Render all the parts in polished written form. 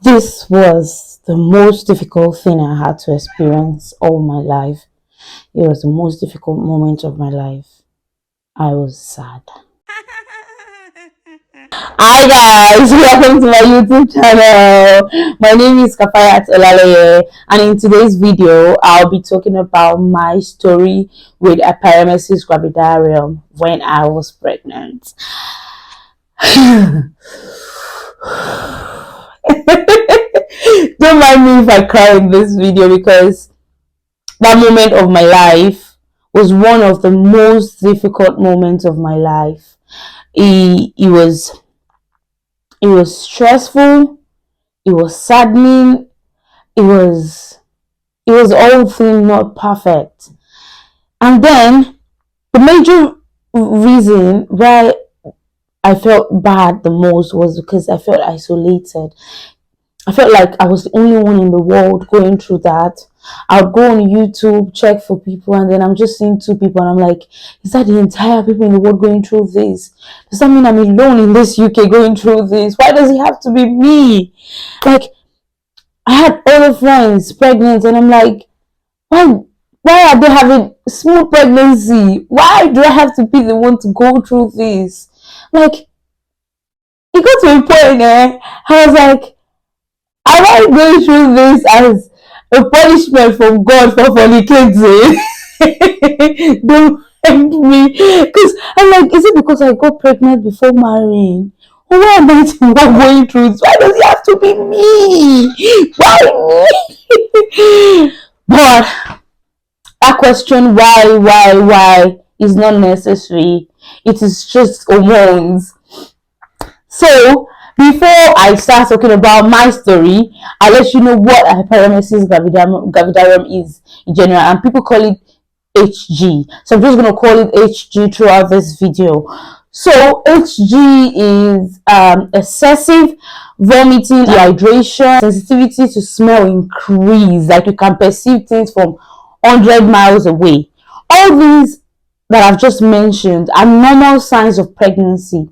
This was the most difficult thing I had to experience all my life. It was the most difficult moment of my life. I was sad. Hi guys, welcome to my YouTube channel. My name is Kafayat Olaleye, and in today's video, I'll be talking about my story with HYPEREMESIS gravidarum when I was pregnant. Don't mind me if I cry in this video because that moment of my life was one of the most difficult moments of my life. It was stressful, it was saddening, it was all things not perfect. And then the major reason why I felt bad the most was because I felt isolated. I felt like I was the only one in the world going through that. I'll go on YouTube, check for people, and then I'm just seeing two people, and I'm like, is that the entire people in the world going through this? Does that mean I'm alone in this UK going through this? Why does it have to be me? Like, I had other friends pregnant, and I'm like, why are they having smooth pregnancy? Why do I have to be the one to go through this? Like, it got to a point, I was like, am I going through this as a punishment from God for fornicating? Don't mind me. Because I'm like, is it because I got pregnant before marrying? Or why am I going through this? Why does it have to be me? Why me? But that question, why, is not necessary. It is just hormones. So, before I start talking about my story, I'll let you know what HYPEREMESIS gravidarum is in general, and people call it HG. So I'm just going to call it HG throughout this video. So HG is excessive vomiting, dehydration, sensitivity to smell increase, like you can perceive things from 100 miles away. All these that I've just mentioned are normal signs of pregnancy.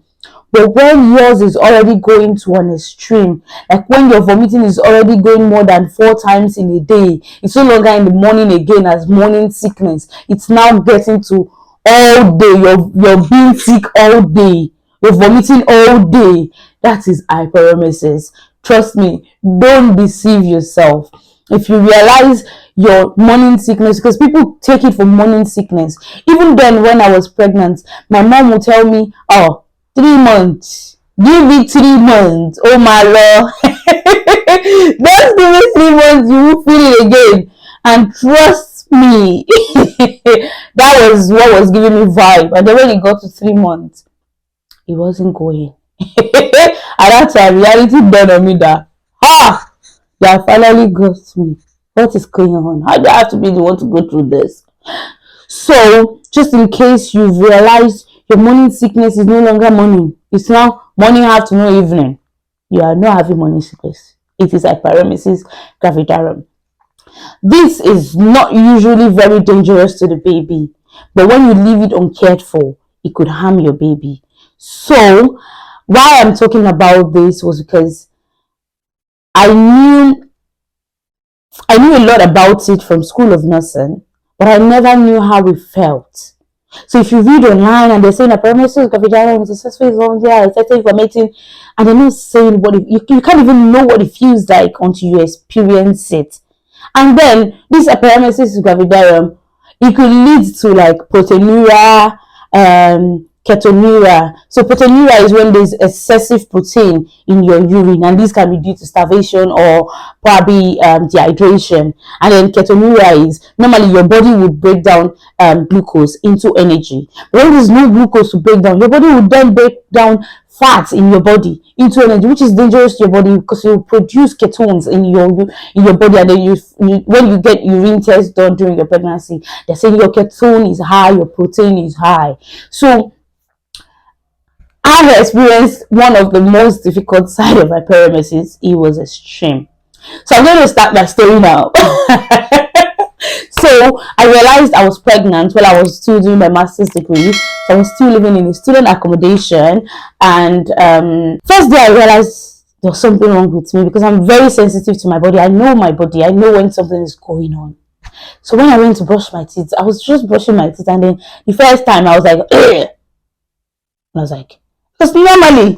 But when yours is already going to an extreme, like when your vomiting is already going more than 4 times in a day, it's no longer in the morning again as morning sickness. It's now getting to all day. You're being sick all day. You're vomiting all day. That is HYPEREMESIS. Trust me, don't deceive yourself. If you realize your morning sickness, because people take it for morning sickness. Even then, when I was pregnant, my mom would tell me, oh, 3 months. Give me 3 months. Oh my Lord. Just give me 3 months. You will feel it again. And trust me, that was what was giving me vibe. And then when it got to 3 months, it wasn't going. At that time, reality dawned on me that, they have finally got me. What is going on? How do I have to be the one to go through this? So, just in case you've realized your morning sickness is no longer morning. It's now morning, afternoon, evening. You are not having morning sickness. It is HYPEREMESIS gravidarum. This is not usually very dangerous to the baby. But when you leave it uncared for, it could harm your baby. So, why I'm talking about this was because I knew a lot about it from School of Nursing, but I never knew how it felt. So if you read online and they're saying HYPEREMESIS gravidarum is a successful volunteer, information, and they're not saying what you can't even know what it feels like until you experience it. And then this HYPEREMESIS gravidarum, it could lead to like proteinuria, ketonuria. So proteinuria is when there's excessive protein in your urine, and this can be due to starvation or probably dehydration. And then ketonuria is normally your body would break down glucose into energy. But when there's no glucose to break down, your body would then break down fat in your body into energy, which is dangerous to your body because you produce ketones in your body, and then when you get urine tests done during your pregnancy, they're saying your ketone is high, your protein is high. So I have experienced one of the most difficult side of HYPEREMESIS. It was extreme. So I'm going to start my story now. So I realized I was pregnant while I was still doing my master's degree. So I was still living in a student accommodation. And first day I realized there was something wrong with me because I'm very sensitive to my body. I know my body. I know when something is going on. So when I went to brush my teeth, I was just brushing my teeth, and then the first time I was like, ugh. I was like, because normally,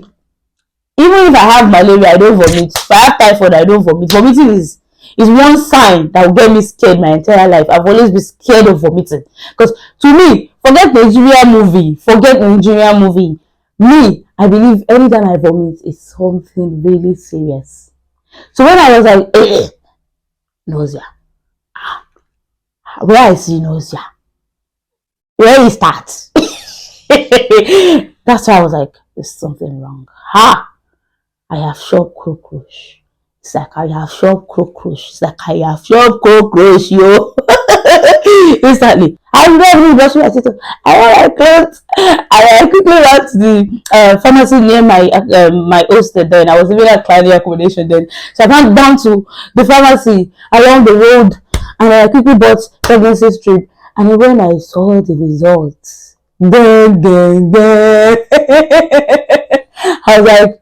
even if I have malaria, I don't vomit. If I have typhoid, I don't vomit. Vomiting is one sign that will get me scared my entire life. I've always been scared of vomiting. Because to me, forget Nigerian movie. Me, I believe anytime I vomit, it's something really serious. So when I was like, nausea. Where I see nausea? Where it starts? That's why I was like, there's something wrong. Ha! I have shop cockroach. It's like I have shop cockroach. It's like I have shop cockroach, yo. Instantly. I never brush my teeth. I clothes. I quickly ran to the pharmacy near my hostel then. I was living at climbing accommodation then. So I went down to the pharmacy along the road and I quickly bought pregnancy strip. And when I saw the results, then. I was like,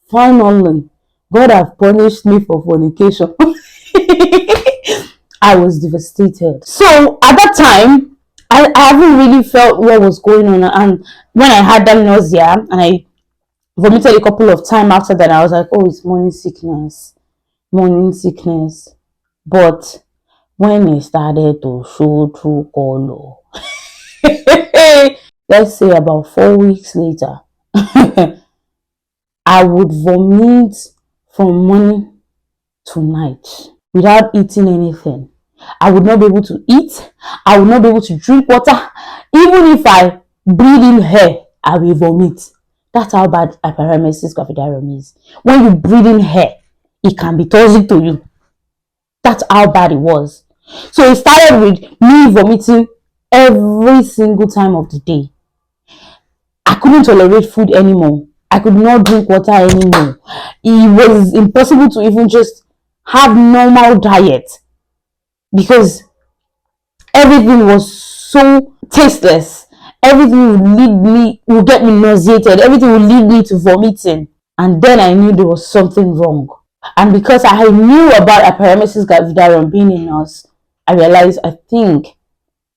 finally, God have punished me for fornication. I was devastated. So at that time, I haven't really felt what was going on. And when I had that nausea and I vomited a couple of times after that, I was like, oh, it's morning sickness. But when it started to show true color, let's say about 4 weeks later, I would vomit from morning to night without eating anything. I would not be able to eat. I would not be able to drink water. Even if I breathe in air, I will vomit. That's how bad hyperemesis gravidarum is. When you breathe in air, it can be toxic to you. That's how bad it was. So it started with me vomiting every single time of the day. I couldn't tolerate food anymore. I could not drink water anymore. It was impossible to even just have normal diet because everything was so tasteless. Everything would get me nauseated. Everything would lead me to vomiting. And then I knew there was something wrong. And because I knew about hyperemesis gravidarum being in us, I realized I think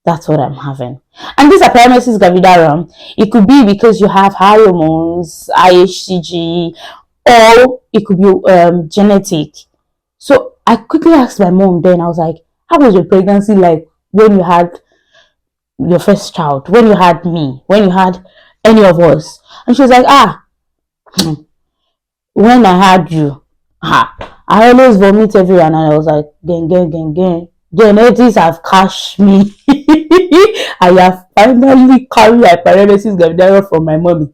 that's what I'm having. And this hyperemesis gravidarum, it could be because you have high hormones, IHCG, or it could be genetic. So I quickly asked my mom then, I was like, how was your pregnancy like when you had your first child, when you had me, when you had any of us? And she was like, when I had you, I always vomit everywhere. And I was like, gang. Genetics have cashed me. I have finally carried hyperemesis gravidarum from my mommy.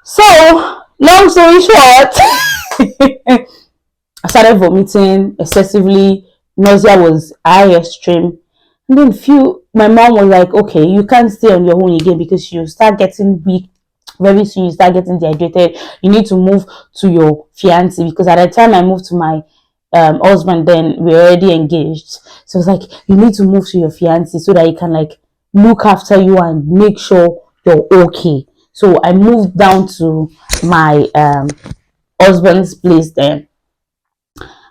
So, long story short, I started vomiting excessively. Nausea was high extreme. And then my mom was like, okay, you can't stay on your own again because you start getting weak. Very soon you start getting dehydrated. You need to move to your fiancé, because at the time I moved to my husband, then we were already engaged. So it's like, you need to move to your fiancé so that he can like look after you and make sure you're okay. So I moved down to my husband's place then,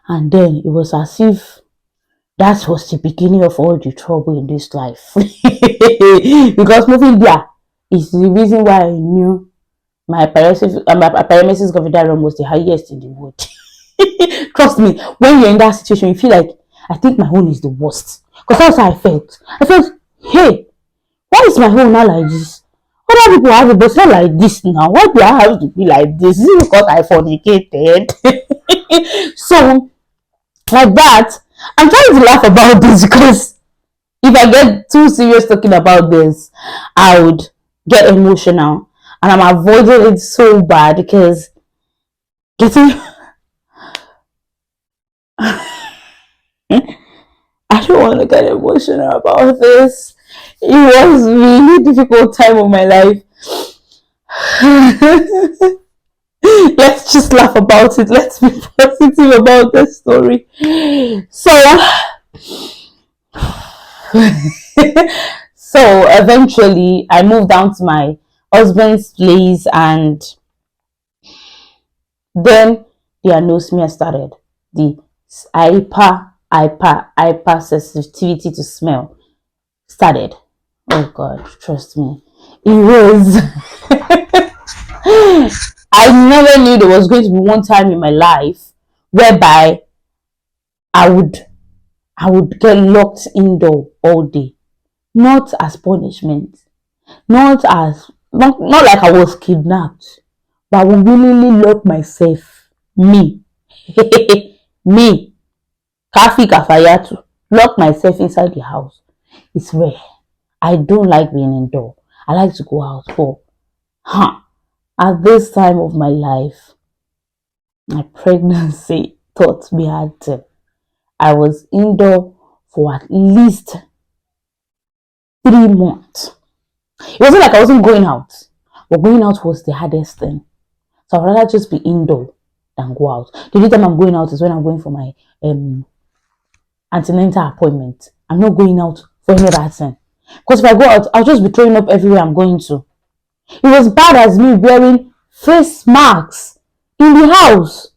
and then it was as if that was the beginning of all the trouble in this life. Because moving there is the reason why I knew my hyperemesis gravidarum was the highest in the world. Trust me, when you're in that situation, you feel like, I think my own is the worst. Because that's how I felt. I felt, hey, why is my own not like this? Other people have it, but it's not like this now. Why do I have to be like this? Is it because I fornicated? So, like that, I'm trying to laugh about this because if I get too serious talking about this, I would get emotional. And I'm avoiding it so bad because getting... I don't want to get emotional about this. It was a really difficult time of my life. Let's just laugh about it. Let's be positive about the story. So, so eventually I moved down to my husband's place, and Then their nose smear started. The hyper sensitivity to smell started. Oh God, trust me. It was I never knew there was going to be one time in my life whereby I would get locked indoor all day. Not as punishment. Not like I was kidnapped. But I would willingly lock myself. Me. Me. Kafayat, lock myself inside the house. It's rare. I don't like being indoor. I like to go out. But at this time of my life, my pregnancy taught me how to. I was indoor for at least 3 months. It wasn't like I wasn't going out, but going out was the hardest thing. So I'd rather just be indoor than go out. The only time I'm going out is when I'm going for my antenatal appointment. I'm not going out for any other thing. Because if I go out, I'll just be throwing up everywhere I'm going to. It was bad as me wearing face masks in the house.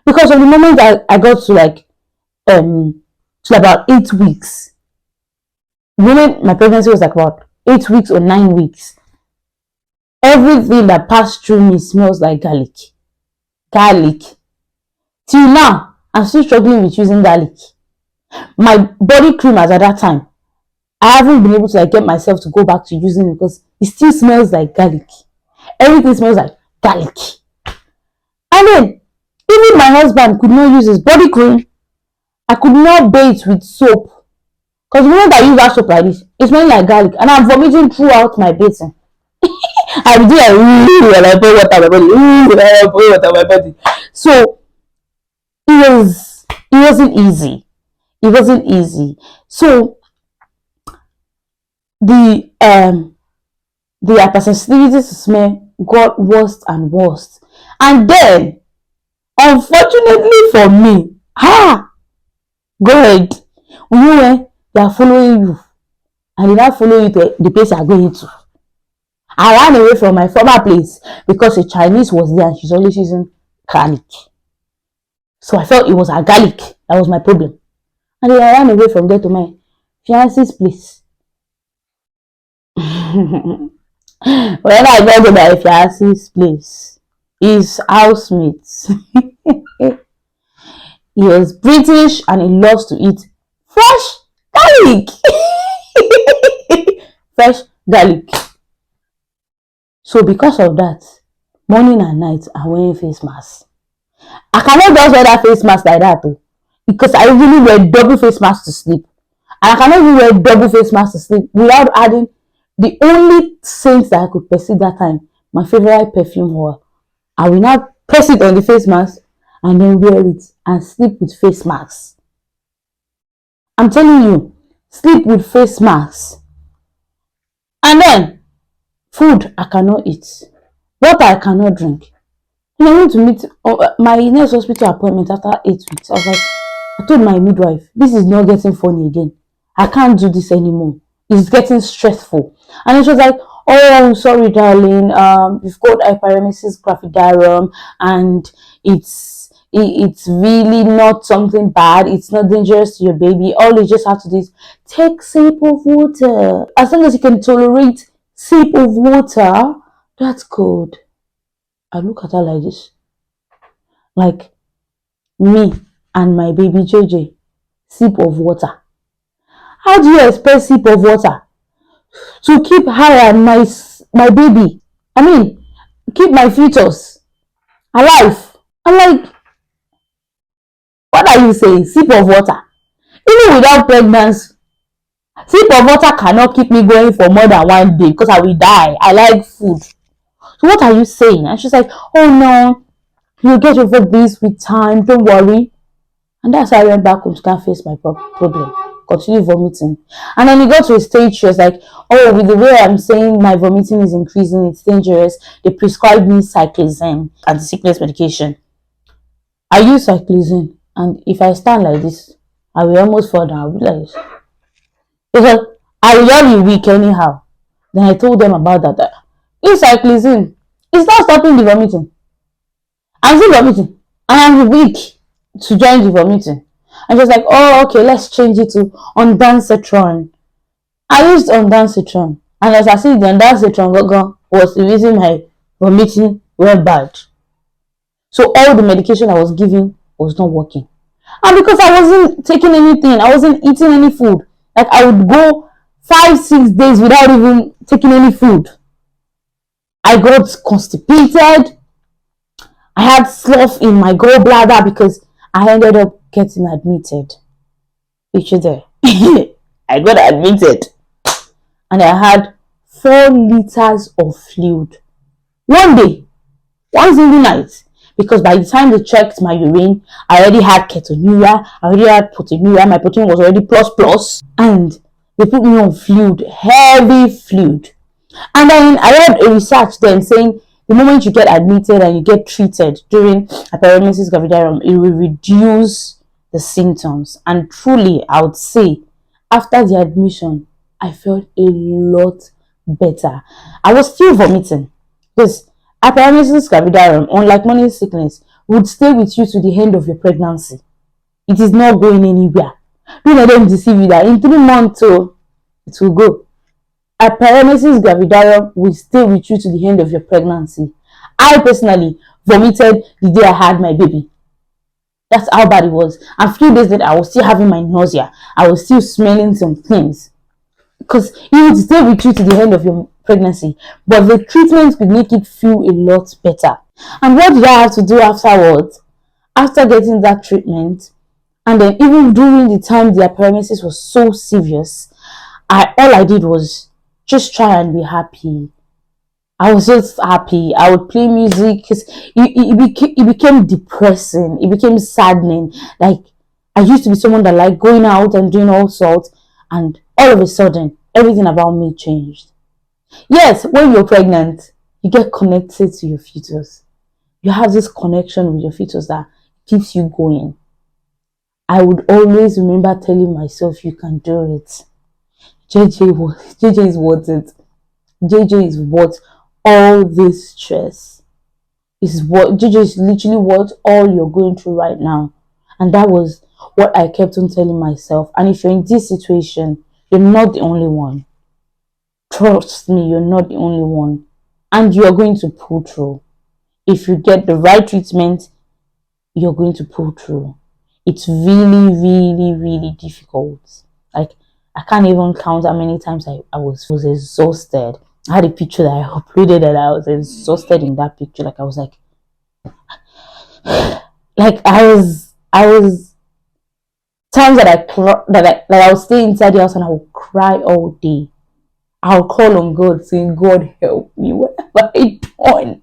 Because from the moment I got to about 8 weeks, the moment my pregnancy was like about 8 weeks or 9 weeks, everything that passed through me smells like garlic. Garlic. Till now, I'm still struggling with using garlic. My body cream as at that time, I haven't been able to get myself to go back to using it because it still smells like garlic. Everything smells like garlic. And then, even my husband could not use his body cream. I could not bathe with soap. Because the moment I use that soap like this, it smells like garlic. And I'm vomiting throughout my bathing. I would do when I pour water on my body. When I pour water on my body. So, it wasn't easy. It wasn't easy. So, the hypersensitivity to smell got worse and worse. And then, unfortunately for me, God, you know when they are following you and they not follow you to the place you are going to. I ran away from my former place because a Chinese was there and she's always using garlic. So I felt it was her garlic that was my problem. And then I ran away from there to my fiance's place. When I got to my fiance's place, his housemates, he was British and he loves to eat fresh garlic. Fresh garlic. So because of that, morning and night I'm wearing face masks. I cannot just wear that face mask like that though, because I usually wear double face mask to sleep. And I cannot even wear double face mask to sleep without adding the only scent that I could perceive that time, my favorite perfume oil. I will now press it on the face mask and then wear it and sleep with face masks. I'm telling you, sleep with face masks. And then, food I cannot eat. Water I cannot drink. And I went to meet my next hospital appointment after 8 weeks. I told my midwife, this is not getting funny again. I can't do this anymore. It's getting stressful. And she was like, oh, sorry, darling. You've got HYPEREMESIS GRAVIDARUM, and it's really not something bad. It's not dangerous to your baby. All you just have to do is take a sip of water. As long as you can tolerate sip of water, that's good. I look at her like this. Like me and my baby JJ, sip of water. How do you expect sip of water to keep her and my baby? I mean, keep my fetus alive. I'm like, what are you saying? Sip of water. Even without pregnancy, sip of water cannot keep me going for more than 1 day because I will die. I like food. So what are you saying? And she's like, oh no, you'll get over this with time. Don't worry. And that's how I went back home to can't face my problem. Continue vomiting. And then it got to a stage, she was like, oh, with the way I'm saying my vomiting is increasing, it's dangerous. They prescribed me cyclizine, anti-sickness medication. I use cyclizine, and if I stand like this, I will almost fall down. I'll be like this. Because I will just be weak anyhow. Then I told them about that. It's cyclizine. It's not stopping the vomiting. I'm still vomiting. And I'm weak to join the vomiting. And she was like, oh, okay, let's change it to ondansetron. I used ondansetron. And as I see the ondansetron was the reason my vomiting went bad. So all the medication I was giving was not working. And because I wasn't taking anything, I wasn't eating any food. Like I would go 5-6 days without even taking any food. I got constipated. I had slough in my gallbladder because I ended up getting admitted. Picture there. I got admitted. And I had 4 liters of fluid. One day. One single night. Because by the time they checked my urine, I already had ketonuria, I already had proteinuria, my protein was already plus, and they put me on fluid, heavy fluid. And then I read a research then saying the moment you get admitted and you get treated during hyperemesis gravidarum, it will reduce the symptoms. And truly, I would say, after the admission, I felt a lot better. I was still vomiting because hyperemesis gravidarum, unlike morning sickness, would stay with you to the end of your pregnancy. It is not going anywhere. Don't let them deceive you that in 3 months, it will go. Hyperemesis gravidarum will stay with you to the end of your pregnancy. I personally vomited the day I had my baby. That's how bad it was. And a few days later, I was still having my nausea. I was still smelling some things. Because it would stay with you to the end of your pregnancy. But the treatment would make it feel a lot better. And what did I have to do afterwards? After getting that treatment, and then even during the time the hyperemesis was so serious, all I did was just try and be happy. I was just happy. I would play music because it became depressing. It became saddening. Like, I used to be someone that liked going out and doing all sorts, and all of a sudden, everything about me changed. Yes, when you're pregnant, you get connected to your fetus. You have this connection with your fetus that keeps you going. I would always remember telling myself, you can do it. JJ is worth it. JJ is worth all this stress. JJ is literally worth all you're going through right now. And that was what I kept on telling myself. And if you're in this situation, you're not the only one. Trust me, you're not the only one. And you're going to pull through. If you get the right treatment, you're going to pull through. It's really, really, really difficult. Like, I can't even count how many times I was exhausted. I had a picture that I uploaded and I was exhausted in that picture. Like, I was like I was times that I would stay inside the house and I would cry all day. I'll call on God saying, God help me, what have I done?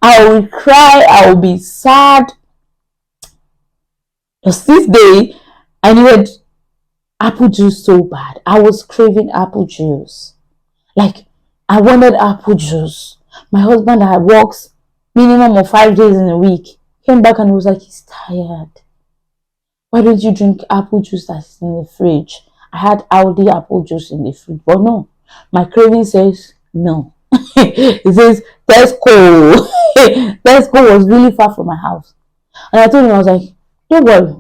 I will cry, I will be sad. Just this day, I needed apple juice so bad. I was craving apple juice. Like, I wanted apple juice. My husband that works minimum of 5 days in a week came back and was like, he's tired. Why don't you drink apple juice that's in the fridge? I had Aldi apple juice in the fridge, but no. My craving says no. It says Tesco. Tesco was really far from my house. And I told him, I was like, don't worry.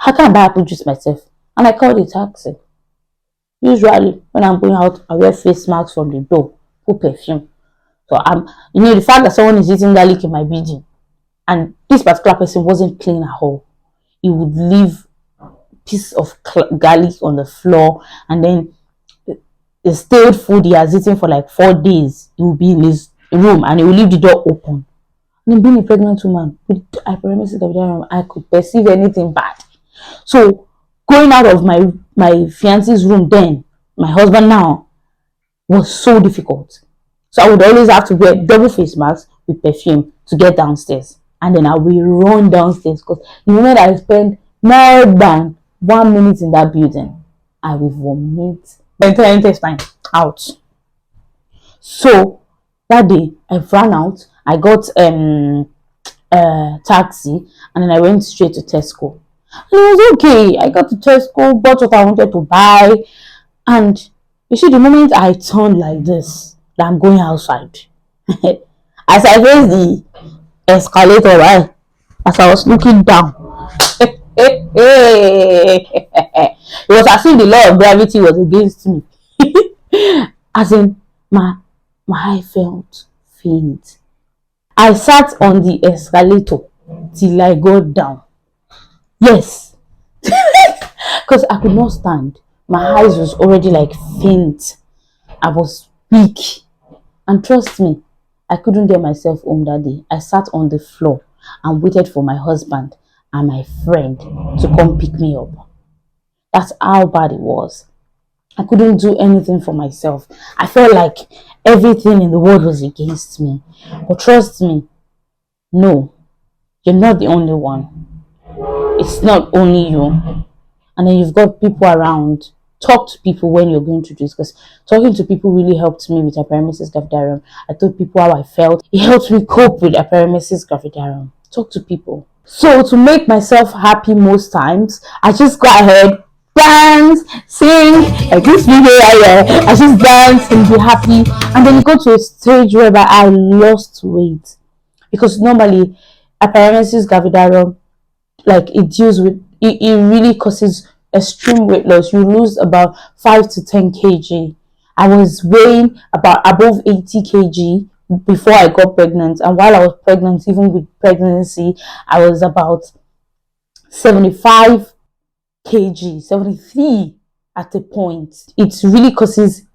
I can buy apple juice myself. And I called a taxi. Usually, when I'm going out, I wear face masks from the door, put perfume. So the fact that someone is eating garlic in my building, and this particular person wasn't clean at all, he would leave a piece of garlic on the floor, and then the stale food he has eaten for like 4 days, he will be in his room and he will leave the door open. And then being a pregnant woman with hyperemesis gravidarum, I could perceive anything bad. So going out of my fiancé's room then, my husband now, was so difficult. So I would always have to wear double face masks with perfume to get downstairs. And then I will run downstairs because the moment I spend more than 1 minute in that building, I will vomit the entire intestine out. So that day I ran out, I got taxi, and then I went straight to Tesco. And it was okay. I got to Tesco, bought what I wanted to buy, and you see, the moment I turned like this, that I'm going outside, as I raised escalator, right? As I was looking down, it was as if the law of gravity was against me. As in, my eye felt faint. I sat on the escalator till I got down. Yes, because I could not stand. My eyes was already like faint. I was weak. And trust me, I couldn't get myself home that day. I sat on the floor and waited for my husband and my friend to come pick me up. That's how bad it was. I couldn't do anything for myself. I felt like everything in the world was against me. But trust me, no, you're not the only one. It's not only you. And then you've got people around. Talk to people when you're going through this, because talking to people really helped me with hyperemesis gravidarum. I told people how I felt. It helped me cope with hyperemesis gravidarum. Talk to people. So to make myself happy most times, I just go ahead, dance, sing, like this video right here. I just dance and be happy. And then you go to a stage whereby I lost weight, because normally hyperemesis gravidarum, like it deals with it really causes extreme weight loss. You lose about 5 to 10 kg. I was weighing about above 80 kg before I got pregnant, and while I was pregnant, even with pregnancy, I was about 75 kg, 73 at a point. It really causes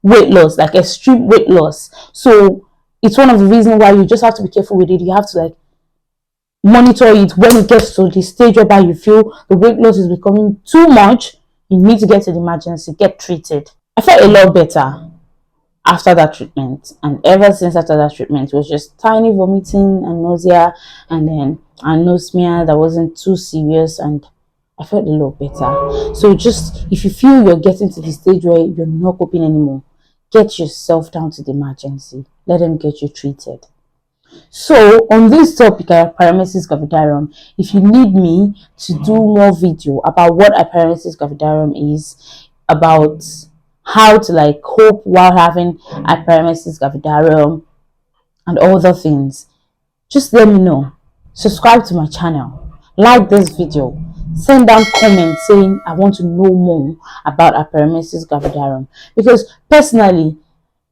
weight loss, like extreme weight loss. So it's one of the reasons why you just have to be careful with it. You have to like monitor it. When it gets to the stage whereby you feel the weight loss is becoming too much, you need to get to the emergency, get treated. I felt a lot better after that treatment, and ever since after that treatment, it was just tiny vomiting and nausea, and then anosmia that wasn't too serious, and I felt a lot better. So just, if you feel you're getting to the stage where you're not coping anymore, get yourself down to the emergency. Let them get you treated. So on this topic, hyperemesis gravidarum, if you need me to do more video about what hyperemesis gravidarum is, about how to like cope while having hyperemesis gravidarum and other things, just let me know. Subscribe to my channel, like this video, send down comments saying I want to know more about hyperemesis gravidarum, because personally,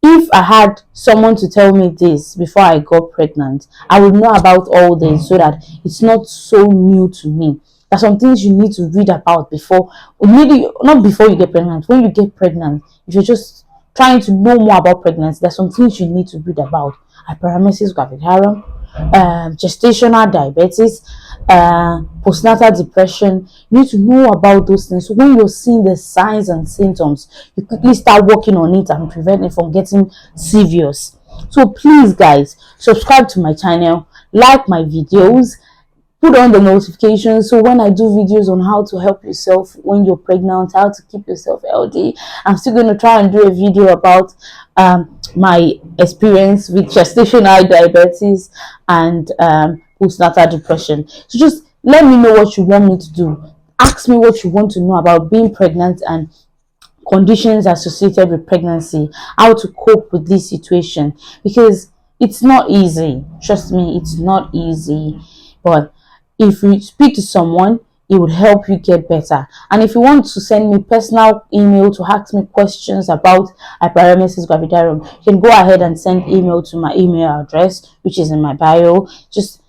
if I had someone to tell me this before I got pregnant, I would know about all this so that it's not so new to me. There's some things you need to read about before, maybe not before you get pregnant. When you get pregnant, if you're just trying to know more about pregnancy, there's some things you need to read about. Hyperemesis gravidarum, gestational diabetes, postnatal depression. You need to know about those things. So when you're seeing the signs and symptoms, you quickly start working on it and prevent it from getting serious. So please guys, subscribe to my channel, like my videos, put on the notifications, so when I do videos on how to help yourself when you're pregnant, how to keep yourself healthy. I'm still going to try and do a video about my experience with gestational diabetes and postnatal depression. So just let me know what you want me to do. Ask me what you want to know about being pregnant and conditions associated with pregnancy, how to cope with this situation, because it's not easy. Trust me, it's not easy. But if you speak to someone, it would help you get better. And if you want to send me personal email to ask me questions about hyperemesis gravidarum, you can go ahead and send email to my email address, which is in my bio. Just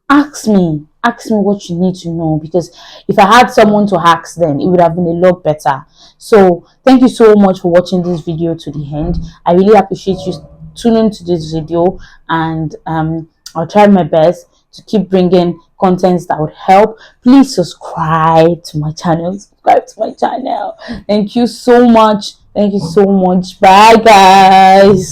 ask me what you need to know, because if I had someone to ask, then it would have been a lot better. So thank you so much for watching this video to the end. I really appreciate you tuning to this video, and I'll try my best to keep bringing contents that would help. Please subscribe to my channel. Thank you so much. Bye guys.